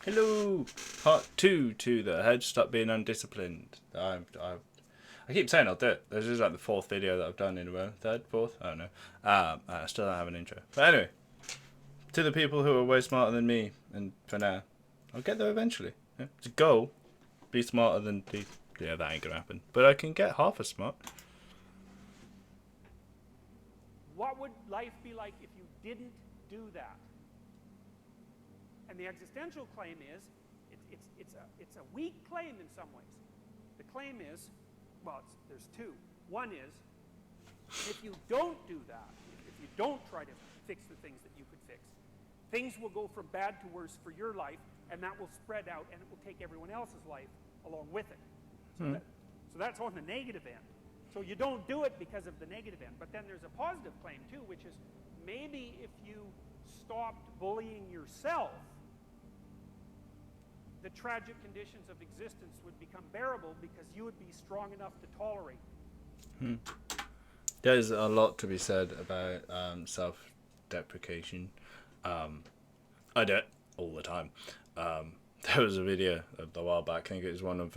Hello, part 2 to the hedge stop being undisciplined. I keep saying I'll do it. This is like the 4th video that I've done in a row. 3rd, 4th, I don't know. I still don't have an intro. But anyway, to the people who are way smarter than me, and for now, I'll get there eventually. Yeah? It's a goal. Be smarter than be. Yeah, that ain't gonna happen. But I can get half as smart. What would life be like if you didn't do that? And the existential claim is, it's a weak claim in some ways. The claim is, well, there's two. One is, if you don't do that, if you don't try to fix the things that you could fix, things will go from bad to worse for your life, and that will spread out, and it will take everyone else's life along with it. So that's on the negative end. So you don't do it because of the negative end. But then there's a positive claim, too, which is maybe if you stopped bullying yourself, the tragic conditions of existence would become bearable because you would be strong enough to tolerate. There's a lot to be said about self-deprecation. I do it all the time. There was a video a while back, I think it was one of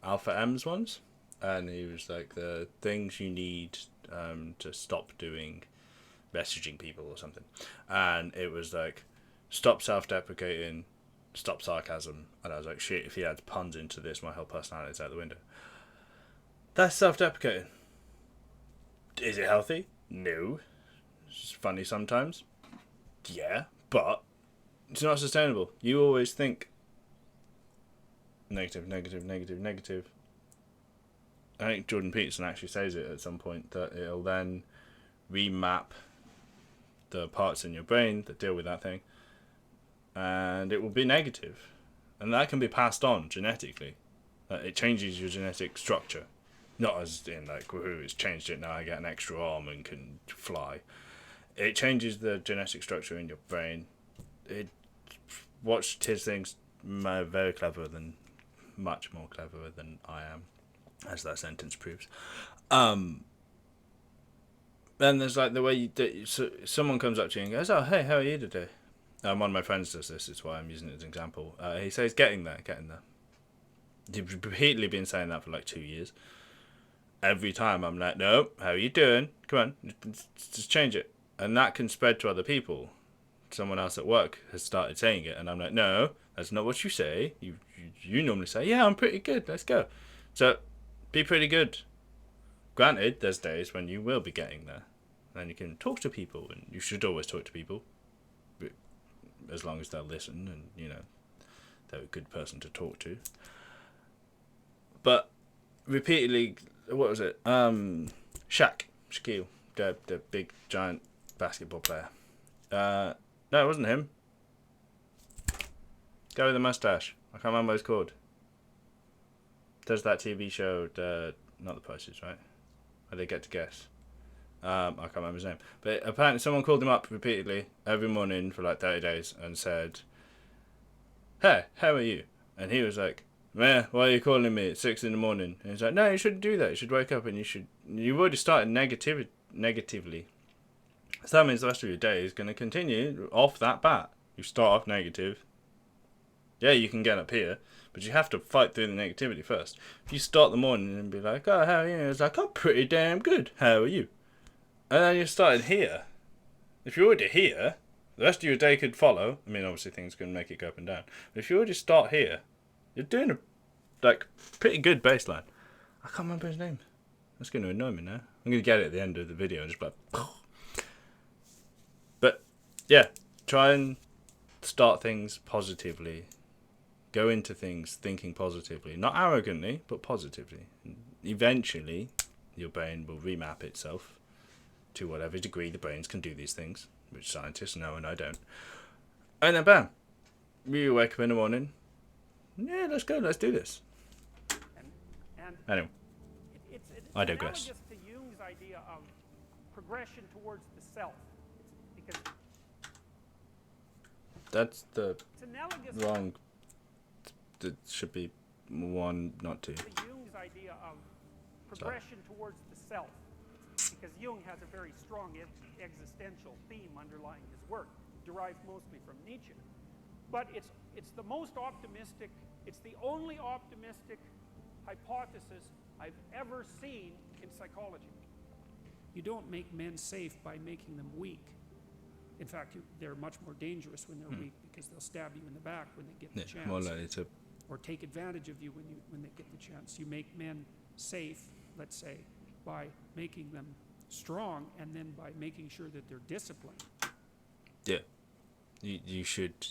Alpha M's ones, and he was like, the things you need to stop doing, messaging people or something. And it was like, stop self-deprecating, stop sarcasm. And I was like, shit, if he adds puns into this, my whole personality's out the window. That's self-deprecating. Is it healthy? No. It's funny sometimes. Yeah, but it's not sustainable. You always think negative, negative, negative, negative. I think Jordan Peterson actually says it at some point, that it'll then remap the parts in your brain that deal with that thing, and it will be negative, and that can be passed on genetically. It changes your genetic structure, not as in like, woohoo, it's changed it, now I get an extra arm and can fly. It changes the genetic structure in your brain. Watched his things, very clever than, much more clever than I am, as that sentence proves. Then there's like the way someone comes up to you and goes, oh, hey, how are you today? One of my friends does this, it's why I'm using it as an example. He says, getting there. He's repeatedly been saying that for like 2 years. Every time I'm like, no, how are you doing? Come on, just change it. And that can spread to other people. Someone else at work has started saying it, and I'm like, no, that's not what you say. You normally say, yeah, I'm pretty good, let's go. So, be pretty good. Granted, there's days when you will be getting there. And you can talk to people, and you should always talk to people, as long as they'll listen, and, you know, they're a good person to talk to. But, repeatedly, what was it? Shaquille, the big, giant basketball player. No, it wasn't him. Guy with the mustache. I can't remember what it's called. Does that TV show, not The Price Is Right? Where they get to guess. I can't remember his name. But apparently someone called him up repeatedly every morning for like 30 days and said, hey, how are you? And he was like, man, why are you calling me at 6 in the morning? And he's like, no, you shouldn't do that. You should wake up and you've already started negatively. So that means the rest of your day is going to continue off that bat. You start off negative. Yeah, you can get up here, but you have to fight through the negativity first. If you start the morning and be like, oh, how are you? It's like, I'm pretty damn good. How are you? And then you started here. If you're already here, the rest of your day could follow. I mean, obviously things can make it go up and down. But if you already start here, you're doing a pretty good baseline. I can't remember his name. That's going to annoy me now. I'm going to get it at the end of the video and just be like, but yeah, try and start things positively. Go into things thinking positively. Not arrogantly, but positively. And eventually, your brain will remap itself to whatever degree the brains can do these things, which scientists know and I don't. And then bam, you wake up in the morning, yeah, let's go, let's do this. And anyway, it's I digress. analogous to Jung's idea of progression towards the self. Because that's the wrong. It should be 1, not 2. To Jung's idea of progression towards the self. Because Jung has a very strong existential theme underlying his work, derived mostly from Nietzsche. But it's the most optimistic, it's the only optimistic hypothesis I've ever seen in psychology. You don't make men safe by making them weak. In fact, they're much more dangerous when they're weak, because they'll stab you in the back when they get the chance. More likely to. Or take advantage of you when they get the chance. You make men safe, let's say, by making them strong, and then by making sure that they're disciplined. Yeah. You should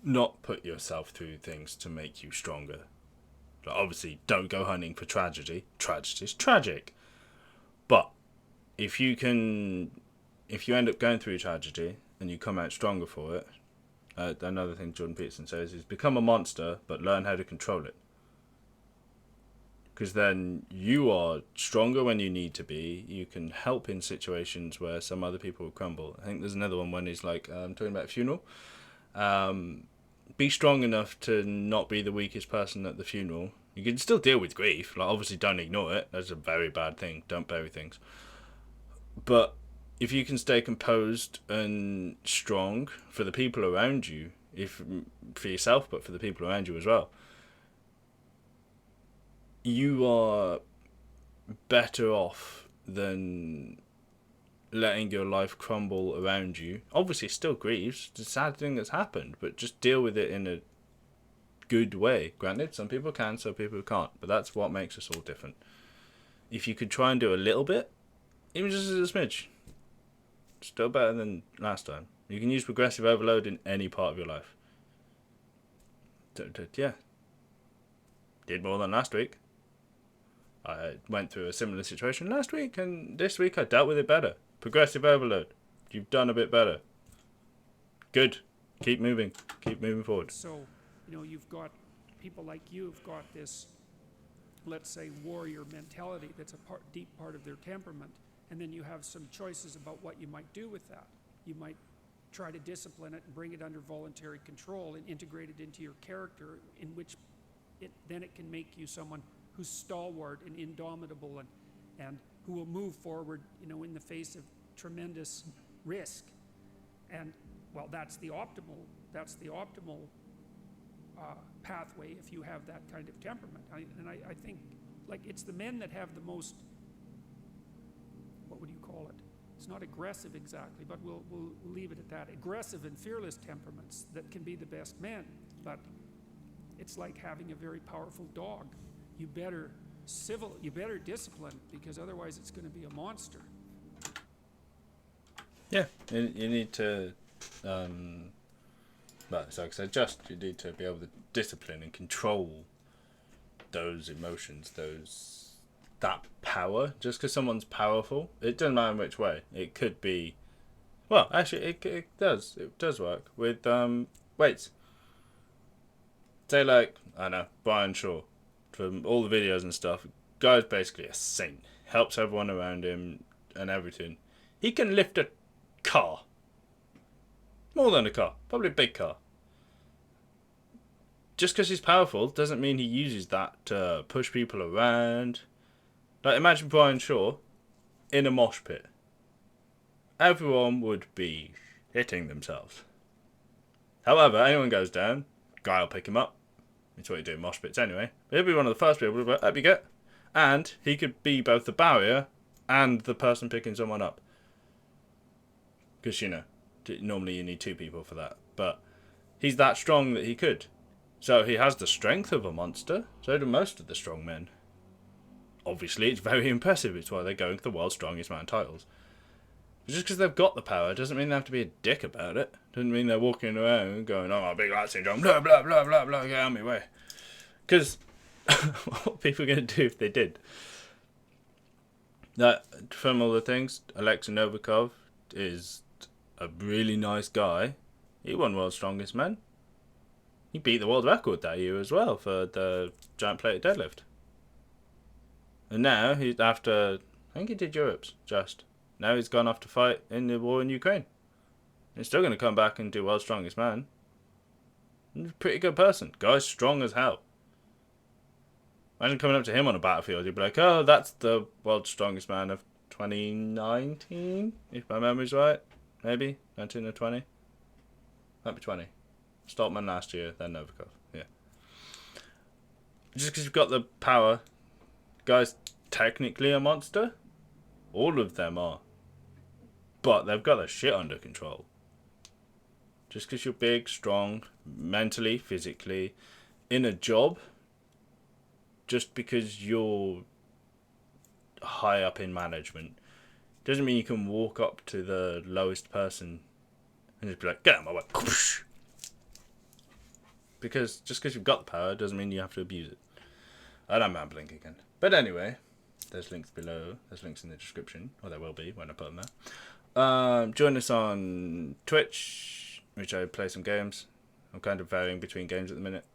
not put yourself through things to make you stronger. Like, obviously, don't go hunting for tragedy. Tragedy's tragic. But if you end up going through tragedy and you come out stronger for it, another thing Jordan Peterson says is become a monster, but learn how to control it. Because then you are stronger when you need to be. You can help in situations where some other people will crumble. I think there's another one when he's like, talking about a funeral. Be strong enough to not be the weakest person at the funeral. You can still deal with grief. Like, obviously, don't ignore it. That's a very bad thing. Don't bury things. But if you can stay composed and strong for the people around you, for yourself, but for the people around you as well, you are better off than letting your life crumble around you. Obviously, it still grieves. It's a sad thing that's happened, but just deal with it in a good way. Granted, some people can, some people can't, but that's what makes us all different. If you could try and do a little bit, even just as a smidge, still better than last time. You can use progressive overload in any part of your life. Yeah. Did more than last week. I went through a similar situation last week, and this week I dealt with it better. Progressive overload. You've done a bit better. Good. Keep moving. Keep moving forward. So, you've got people like you've got this, let's say, warrior mentality that's a deep part of their temperament, and then you have some choices about what you might do with that. You might try to discipline it and bring it under voluntary control and integrate it into your character, in which then it can make you someone who's stalwart and indomitable and who will move forward, in the face of tremendous risk. And, well, that's the optimal pathway if you have that kind of temperament. I think, like, it's the men that have the most, what would you call it? It's not aggressive exactly, but we'll leave it at that. Aggressive and fearless temperaments that can be the best men. But it's like having a very powerful dog. You better discipline, because otherwise it's going to be a monster. Yeah, you need to, like I said, you need to be able to discipline and control those emotions, that power. Just because someone's powerful, it doesn't matter which way. It could be, well, actually, it does work with weights. Say, like, I don't know, Brian Shaw, from all the videos and stuff, guy's basically a saint. Helps everyone around him and everything. He can lift a car. More than a car. Probably a big car. Just because he's powerful doesn't mean he uses that to push people around. Like, imagine Brian Shaw in a mosh pit. Everyone would be hitting themselves. However, anyone goes down, guy will pick him up. That's what you do in mosh pits anyway. But he'll be one of the first people to be like, up you get. And he could be both the barrier and the person picking someone up. Because, normally you need two people for that. But he's that strong that he could. So he has the strength of a monster. So do most of the strong men. Obviously, it's very impressive. It's why they're going for the world's strongest man titles. But just because they've got the power doesn't mean they have to be a dick about it. Doesn't mean they're walking around going, oh, big lad syndrome, blah, blah, blah, blah, blah, get out of my way. Because what are people going to do if they did? From all the things, Alexei Novikov is a really nice guy. He won World's Strongest Man. He beat the world record that year as well for the giant plated deadlift. And now, he's after, I think he did Europe's just. Now he's gone off to fight in the war in Ukraine. He's still going to come back and do World's Strongest Man. He's a pretty good person. Guy's strong as hell. Imagine coming up to him on a battlefield. You'd be like, oh, that's the World's Strongest Man of 2019, if my memory's right. Maybe 19 or 20. Might be 20. Stoltman last year, then Novikov. Yeah. Just because you've got the power, guy's technically a monster. All of them are. But they've got their shit under control. Just because you're big, strong, mentally, physically, in a job, just because you're high up in management, doesn't mean you can walk up to the lowest person and just be like, get out of my way. Because just because you've got the power doesn't mean you have to abuse it. And I'm rambling again. But anyway, there's links below. There's links in the description. Or there will be when I put them there. Join us on Twitch, which I play some games. I'm kind of varying between games at the minute.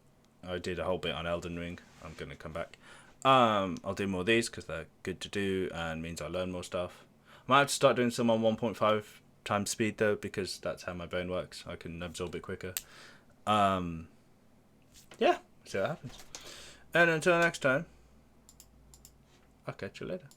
I did a whole bit on Elden Ring. I'm going to come back. I'll do more of these because they're good to do and means I learn more stuff. I might have to start doing some on 1.5 times speed though, because that's how my brain works. I can absorb it quicker. Yeah, see what happens. And until next time, I'll catch you later.